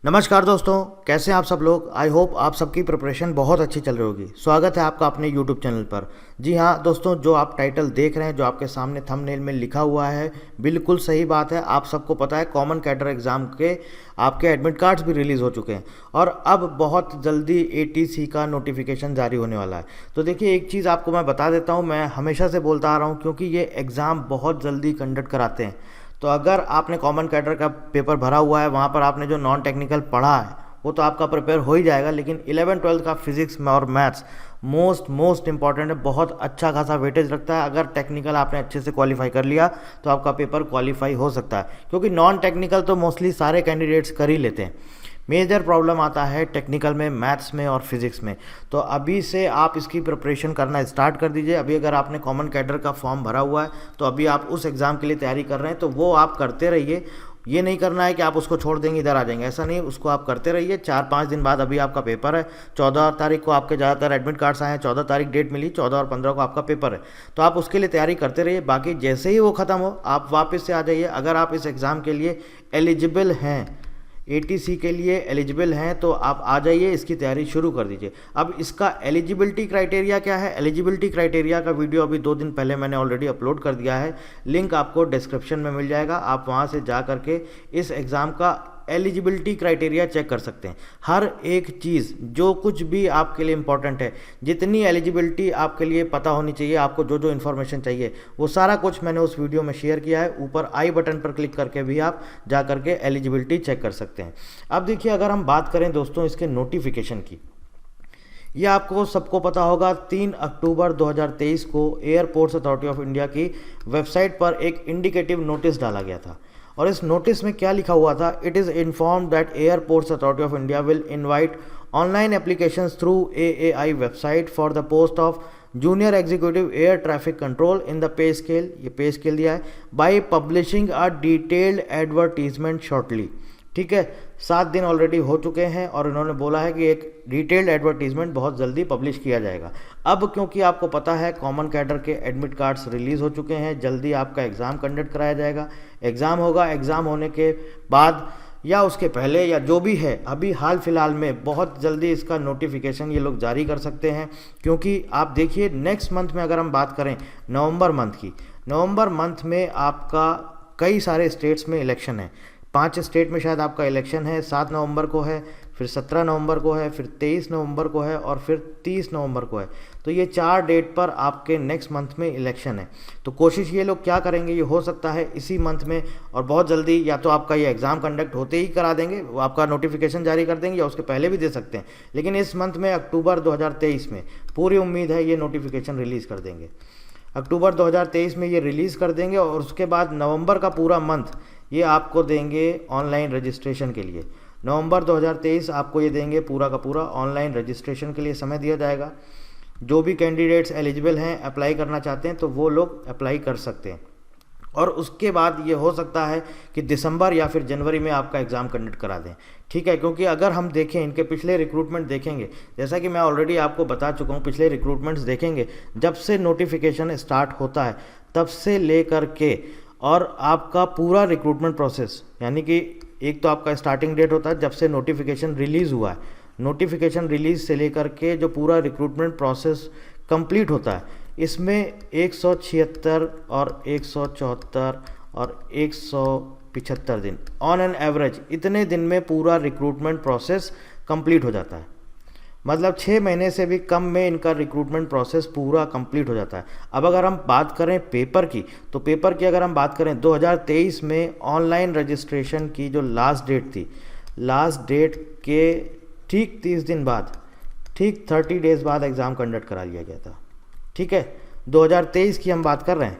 नमस्कार दोस्तों, कैसे हैं आप सब लोग। आई होप आप सबकी प्रिपरेशन बहुत अच्छी चल रही होगी। स्वागत है आपका अपने यूट्यूब चैनल पर। जी हाँ दोस्तों, जो आप टाइटल देख रहे हैं, जो आपके सामने थंबनेल में लिखा हुआ है, बिल्कुल सही बात है। आप सबको पता है कॉमन कैडर एग्ज़ाम के आपके एडमिट कार्ड्स भी रिलीज़ हो चुके हैं और अब बहुत जल्दी एटीसी का नोटिफिकेशन जारी होने वाला है। तो देखिए, एक चीज़ आपको मैं बता देता हूँ, मैं हमेशा से बोलता आ रहा हूँ, क्योंकि ये एग्ज़ाम बहुत जल्दी कंडक्ट कराते हैं। तो अगर आपने कॉमन कैडर का पेपर भरा हुआ है, वहाँ पर आपने जो नॉन टेक्निकल पढ़ा है वो तो आपका प्रिपेयर हो ही जाएगा, लेकिन 11-12 का फिजिक्स में और मैथ्स मोस्ट इंपॉर्टेंट है। बहुत अच्छा खासा वेटेज रखता है। अगर टेक्निकल आपने अच्छे से क्वालिफाई कर लिया तो आपका पेपर क्वालिफाई हो सकता है, क्योंकि नॉन टेक्निकल तो मोस्टली सारे कैंडिडेट्स कर ही लेते हैं। मेजर प्रॉब्लम आता है टेक्निकल में, मैथ्स में और फिजिक्स में। तो अभी से आप इसकी प्रिपरेशन करना स्टार्ट कर दीजिए। अभी अगर आपने कॉमन कैडर का फॉर्म भरा हुआ है तो अभी आप उस एग्ज़ाम के लिए तैयारी कर रहे हैं, तो वो आप करते रहिए। ये नहीं करना है कि आप उसको छोड़ देंगे इधर आ जाएंगे, ऐसा नहीं। उसको आप करते रहिए। 4-5 दिन बाद अभी आपका पेपर है। 14 तारीख को आपके ज़्यादातर एडमिट कार्ड्स आए हैं। 14 तारीख डेट मिली, 14 और 15 को आपका पेपर है। तो आप उसके लिए तैयारी करते रहिए। बाकी जैसे ही वो ख़त्म हो आप वापस से आ जाइए। अगर आप इस एग्ज़ाम के लिए एलिजिबल हैं, एटीसी के लिए एलिजिबल हैं, तो आप आ जाइए, इसकी तैयारी शुरू कर दीजिए। अब इसका एलिजिबिलिटी क्राइटेरिया क्या है? एलिजिबिलिटी क्राइटेरिया का वीडियो अभी 2 दिन पहले मैंने ऑलरेडी अपलोड कर दिया है। लिंक आपको डिस्क्रिप्शन में मिल जाएगा। आप वहाँ से जा करके इस एग्ज़ाम का एलिजिबिलिटी क्राइटेरिया चेक कर सकते हैं। हर एक चीज़ जो कुछ भी आपके लिए इंपॉर्टेंट है, जितनी एलिजिबिलिटी आपके लिए पता होनी चाहिए, आपको जो जो इन्फॉर्मेशन चाहिए, वो सारा कुछ मैंने उस वीडियो में शेयर किया है। ऊपर आई बटन पर क्लिक करके भी आप जा करके एलिजिबिलिटी चेक कर सकते हैं। अब देखिए, अगर हम बात करें दोस्तों इसके नोटिफिकेशन की, यह आपको सबको पता होगा 3 अक्टूबर 2023 को एयरपोर्ट्स अथॉरिटी ऑफ इंडिया की वेबसाइट पर एक इंडिकेटिव नोटिस डाला गया था। और इस नोटिस में क्या लिखा हुआ था? It is informed that airports authority of India will invite online applications through AAI website for the post of junior executive air traffic control in the pay scale, ये पे स्केल दिया है, by publishing a detailed advertisement shortly. ठीक है, 7 दिन already हो चुके हैं और इन्होंने बोला है कि एक डिटेल्ड एडवर्टीजमेंट बहुत जल्दी पब्लिश किया जाएगा। अब क्योंकि आपको पता है कॉमन कैडर के एडमिट कार्ड्स रिलीज़ हो चुके हैं, जल्दी आपका एग्ज़ाम कंडक्ट कराया जाएगा। एग्ज़ाम होगा, एग्ज़ाम होने के बाद या उसके पहले या जो भी है, अभी हाल फिलहाल में बहुत जल्दी इसका नोटिफिकेशन ये लोग जारी कर सकते हैं। क्योंकि आप देखिए, नेक्स्ट मंथ में अगर हम बात करें नवंबर मंथ की, नवंबर मंथ में आपका कई सारे स्टेट्स में इलेक्शन है। 5 स्टेट में शायद आपका इलेक्शन है। 7 नवंबर को है, फिर 17 नवंबर को है, फिर 23 नवंबर को है और फिर 30 नवंबर को है। तो ये 4 डेट पर आपके नेक्स्ट मंथ में इलेक्शन है। तो कोशिश ये लोग क्या करेंगे, ये हो सकता है इसी मंथ में और बहुत जल्दी या तो आपका ये एग्ज़ाम कंडक्ट होते ही करा देंगे, वो आपका नोटिफिकेशन जारी कर देंगे, या उसके पहले भी दे सकते हैं। लेकिन इस मंथ में अक्टूबर 2023 में पूरी उम्मीद है ये नोटिफिकेशन रिलीज़ कर देंगे। अक्टूबर 2023 में ये रिलीज़ कर देंगे और उसके बाद नवंबर का पूरा मंथ ये आपको देंगे ऑनलाइन रजिस्ट्रेशन के लिए। नवंबर 2023 आपको ये देंगे पूरा का पूरा ऑनलाइन रजिस्ट्रेशन के लिए समय दिया जाएगा। जो भी कैंडिडेट्स एलिजिबल हैं, अप्लाई करना चाहते हैं, तो वो लोग अप्लाई कर सकते हैं। और उसके बाद ये हो सकता है कि दिसंबर या फिर जनवरी में आपका एग्ज़ाम कंडक्ट करा दें। ठीक है, क्योंकि अगर हम देखें इनके पिछले रिक्रूटमेंट देखेंगे, जैसा कि मैं ऑलरेडी आपको बता चुका हूँ, पिछले रिक्रूटमेंट्स देखेंगे, जब से नोटिफिकेशन स्टार्ट होता है तब से लेकर के और आपका पूरा रिक्रूटमेंट प्रोसेस, यानी कि एक तो आपका स्टार्टिंग डेट होता है जब से नोटिफिकेशन रिलीज़ हुआ है, नोटिफिकेशन रिलीज़ से लेकर के जो पूरा रिक्रूटमेंट प्रोसेस कंप्लीट होता है, इसमें 176 और 174 और 175 दिन ऑन एन एवरेज, इतने दिन में पूरा रिक्रूटमेंट प्रोसेस कंप्लीट हो जाता है। मतलब 6 महीने से भी कम में इनका रिक्रूटमेंट प्रोसेस पूरा कंप्लीट हो जाता है। अब अगर हम बात करें पेपर की, तो पेपर की अगर हम बात करें 2023 में ऑनलाइन रजिस्ट्रेशन की जो लास्ट डेट थी, लास्ट डेट के ठीक 30 दिन बाद, ठीक 30 डेज़ बाद एग्ज़ाम कंडक्ट करा लिया गया था। ठीक है, 2023 की हम बात कर रहे हैं।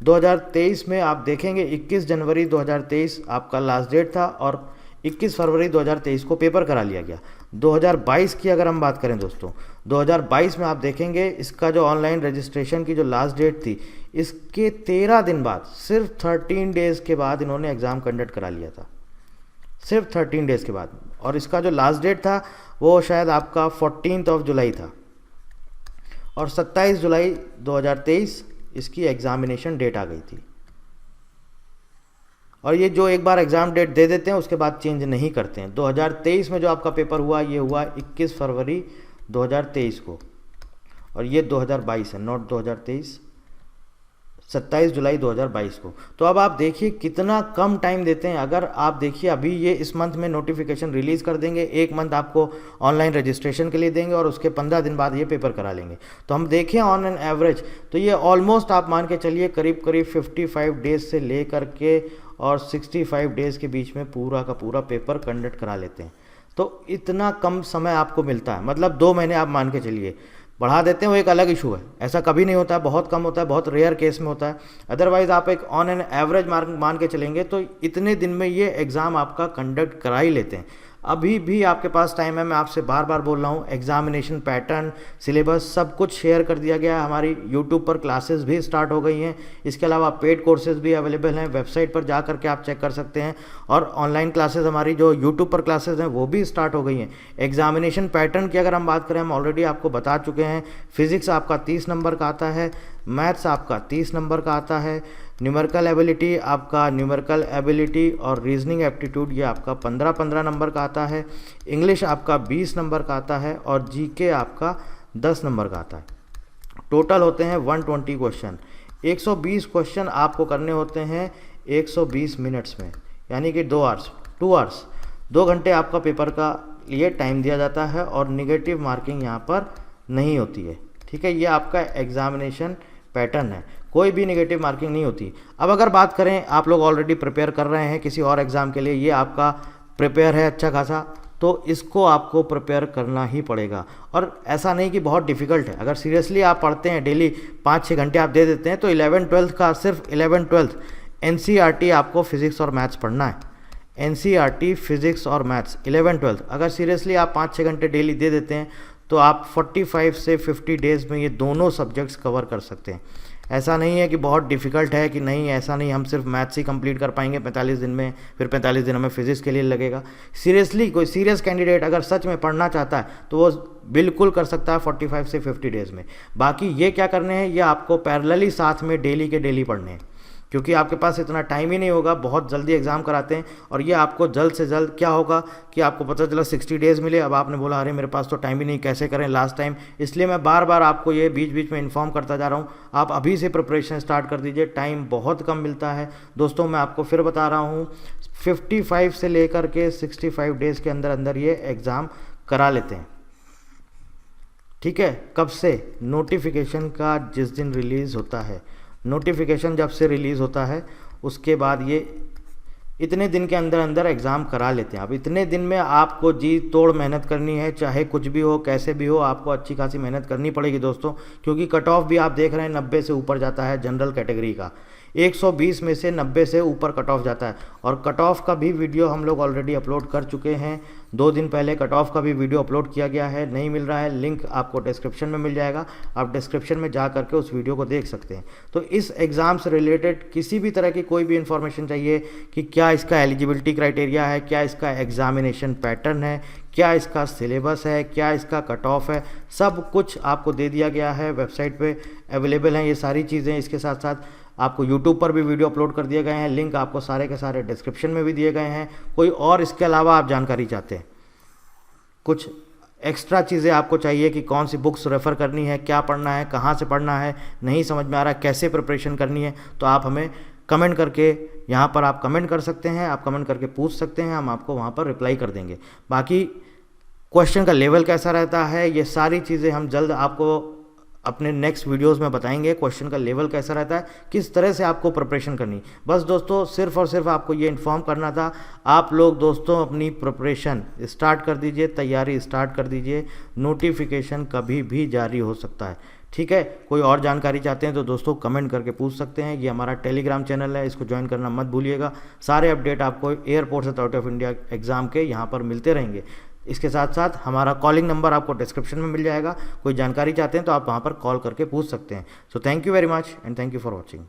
2023 में आप देखेंगे 21 जनवरी 2023 आपका लास्ट डेट था और 21 फरवरी 2023 को पेपर करा लिया गया। 2022 की अगर हम बात करें दोस्तों, 2022 में आप देखेंगे इसका जो ऑनलाइन रजिस्ट्रेशन की जो लास्ट डेट थी, इसके 13 दिन बाद, सिर्फ 13 डेज़ के बाद इन्होंने एग्ज़ाम कंडक्ट करा लिया था, सिर्फ 13 डेज़ के बाद। और इसका जो लास्ट डेट था वो शायद आपका 14 जुलाई था और 27 जुलाई 2023 इसकी एग्ज़ामिनेशन डेट आ गई थी। और ये जो एक बार एग्ज़ाम डेट दे देते हैं उसके बाद चेंज नहीं करते हैं। 2023 में जो आपका पेपर हुआ ये हुआ 21 फरवरी 2023 को, और ये 2022 है, नॉट 2023, 27 जुलाई 2022 को। तो अब आप देखिए कितना कम टाइम देते हैं। अगर आप देखिए अभी ये इस मंथ में नोटिफिकेशन रिलीज़ कर देंगे, एक मंथ आपको ऑनलाइन रजिस्ट्रेशन के लिए देंगे और उसके 15 दिन बाद ये पेपर करा लेंगे। तो हम देखें ऑन एन एवरेज तो ये ऑलमोस्ट आप मान के चलिए करीब करीब 55 डेज से ले करके और 65 डेज़ के बीच में पूरा का पूरा पेपर कंडक्ट करा लेते हैं। तो इतना कम समय आपको मिलता है, मतलब 2 महीने आप मान के चलिए। बढ़ा देते हैं वो एक अलग इशू है, ऐसा कभी नहीं होता है, बहुत कम होता है, बहुत रेयर केस में होता है। अदरवाइज़ आप एक ऑन एन एवरेज मान के चलेंगे तो इतने दिन में ये एग्ज़ाम आपका कंडक्ट करा ही लेते हैं। अभी भी आपके पास टाइम है, मैं आपसे बार बार बोल रहा हूँ, एग्जामिनेशन पैटर्न, सिलेबस सब कुछ शेयर कर दिया गया है। हमारी यूट्यूब पर क्लासेस भी स्टार्ट हो गई हैं, इसके अलावा पेड कोर्सेज भी अवेलेबल हैं, वेबसाइट पर जा करके आप चेक कर सकते हैं। और ऑनलाइन क्लासेस हमारी जो यूट्यूब पर क्लासेस हैं वो भी स्टार्ट हो गई हैं। एग्जामिनेशन पैटर्न की अगर हम बात करें, हम ऑलरेडी आपको बता चुके हैं। फिजिक्स आपका 30 नंबर का आता है, मैथ्स आपका 30 नंबर का आता है, न्यूमेरिकल एबिलिटी आपका न्यूमेरिकल एबिलिटी और रीजनिंग एप्टीट्यूड ये आपका 15-15 नंबर का आता है, इंग्लिश आपका 20 नंबर का आता है और जीके आपका 10 नंबर का आता है। टोटल होते हैं 120 क्वेश्चन। 120 क्वेश्चन आपको करने होते हैं 120 मिनट्स में, यानी कि 2 आवर्स 2 घंटे आपका पेपर का लिए टाइम दिया जाता है और निगेटिव मार्किंग यहाँ पर नहीं होती है। ठीक है, ये आपका एग्जामिनेशन पैटर्न है, कोई भी नेगेटिव मार्किंग नहीं होती। अब अगर बात करें, आप लोग ऑलरेडी प्रिपेयर कर रहे हैं किसी और एग्ज़ाम के लिए, ये आपका प्रिपेयर है अच्छा खासा, तो इसको आपको प्रिपेयर करना ही पड़ेगा। और ऐसा नहीं कि बहुत डिफ़िकल्ट है, अगर सीरियसली आप पढ़ते हैं, डेली 5-6 घंटे आप दे देते हैं, तो 11-12 का सिर्फ 11-12 NCERT आपको फिज़िक्स और मैथ्स पढ़ना है। NCERT फिज़िक्स और मैथ्स 11-12 अगर सीरियसली आप 5-6 घंटे डेली दे देते हैं तो आप 45 से 50 डेज़ में ये दोनों सब्जेक्ट्स कवर कर सकते हैं। ऐसा नहीं है कि बहुत डिफ़िकल्ट है, कि नहीं ऐसा नहीं, हम सिर्फ मैथ्स ही कंप्लीट कर पाएंगे 45 दिन में, फिर 45 दिन हमें फिज़िक्स के लिए लगेगा। सीरियसली कोई सीरियस कैंडिडेट अगर सच में पढ़ना चाहता है तो वो बिल्कुल कर सकता है 45 से 50 डेज़ में। बाकी ये क्या करने हैं, ये आपको पैरेलली साथ में डेली के डेली पढ़ने हैं, क्योंकि आपके पास इतना टाइम ही नहीं होगा, बहुत जल्दी एग्ज़ाम कराते हैं। और ये आपको जल्द से जल्द क्या होगा कि आपको पता चला 60 डेज़ मिले, अब आपने बोला अरे मेरे पास तो टाइम ही नहीं, कैसे करें लास्ट टाइम। इसलिए मैं बार बार आपको ये बीच बीच में इन्फॉर्म करता जा रहा हूँ, आप अभी से प्रिपरेशन स्टार्ट कर दीजिए, टाइम बहुत कम मिलता है। दोस्तों मैं आपको फिर बता रहा हूँ, 55 से लेकर के 65 डेज़ के अंदर अंदर ये एग्ज़ाम करा लेते हैं। ठीक है, कब से? नोटिफिकेशन का जिस दिन रिलीज़ होता है, नोटिफिकेशन जब से रिलीज़ होता है उसके बाद ये इतने दिन के अंदर अंदर एग्ज़ाम करा लेते हैं। अब इतने दिन में आपको जी तोड़ मेहनत करनी है, चाहे कुछ भी हो, कैसे भी हो, आपको अच्छी खासी मेहनत करनी पड़ेगी दोस्तों, क्योंकि कट ऑफ भी आप देख रहे हैं 90 से ऊपर जाता है जनरल कैटेगरी का, 120 में से 90 से ऊपर कट ऑफ जाता है। और कट ऑफ का भी वीडियो हम लोग ऑलरेडी अपलोड कर चुके हैं, 2 दिन पहले कट ऑफ का भी वीडियो अपलोड किया गया है। नहीं मिल रहा है, लिंक आपको डिस्क्रिप्शन में मिल जाएगा, आप डिस्क्रिप्शन में जा करके उस वीडियो को देख सकते हैं। तो इस एग्ज़ाम से रिलेटेड किसी भी तरह की कोई भी इन्फॉर्मेशन चाहिए कि क्या इसका एलिजिबिलिटी क्राइटेरिया है, क्या इसका एग्जामिनेशन पैटर्न है, क्या इसका सिलेबस है, क्या इसका कट ऑफ है, सब कुछ आपको दे दिया गया है, वेबसाइट पे अवेलेबल हैं ये सारी चीज़ें। इसके साथ साथ आपको यूट्यूब पर भी वीडियो अपलोड कर दिए गए हैं, लिंक आपको सारे के सारे डिस्क्रिप्शन में भी दिए गए हैं। कोई और इसके अलावा आप जानकारी चाहते हैं, कुछ एक्स्ट्रा चीज़ें आपको चाहिए कि कौन सी बुक्स रेफ़र करनी है, क्या पढ़ना है, कहाँ से पढ़ना है, नहीं समझ में आ रहा है, कैसे प्रिपरेशन करनी है, तो आप हमें कमेंट करके यहाँ पर आप कमेंट कर सकते हैं, आप कमेंट करके पूछ सकते हैं, हम आपको वहाँ पर रिप्लाई कर देंगे। बाकी क्वेश्चन का लेवल कैसा रहता है, ये सारी चीज़ें हम जल्द आपको अपने नेक्स्ट वीडियोस में बताएंगे। क्वेश्चन का लेवल कैसा रहता है, किस तरह से आपको प्रिपरेशन करनी। बस दोस्तों सिर्फ और सिर्फ आपको ये इन्फॉर्म करना था। आप लोग दोस्तों अपनी प्रिपरेशन स्टार्ट कर दीजिए, तैयारी स्टार्ट कर दीजिए, नोटिफिकेशन कभी भी जारी हो सकता है। ठीक है, कोई और जानकारी चाहते हैं तो दोस्तों कमेंट करके पूछ सकते हैं। ये हमारा टेलीग्राम चैनल है, इसको ज्वाइन करना मत भूलिएगा। सारे अपडेट आपको airport authority of India exam के यहाँ पर मिलते रहेंगे। इसके साथ साथ हमारा कॉलिंग नंबर आपको डिस्क्रिप्शन में मिल जाएगा, कोई जानकारी चाहते हैं तो आप वहाँ पर कॉल करके पूछ सकते हैं। So thank you very much and thank you for watching.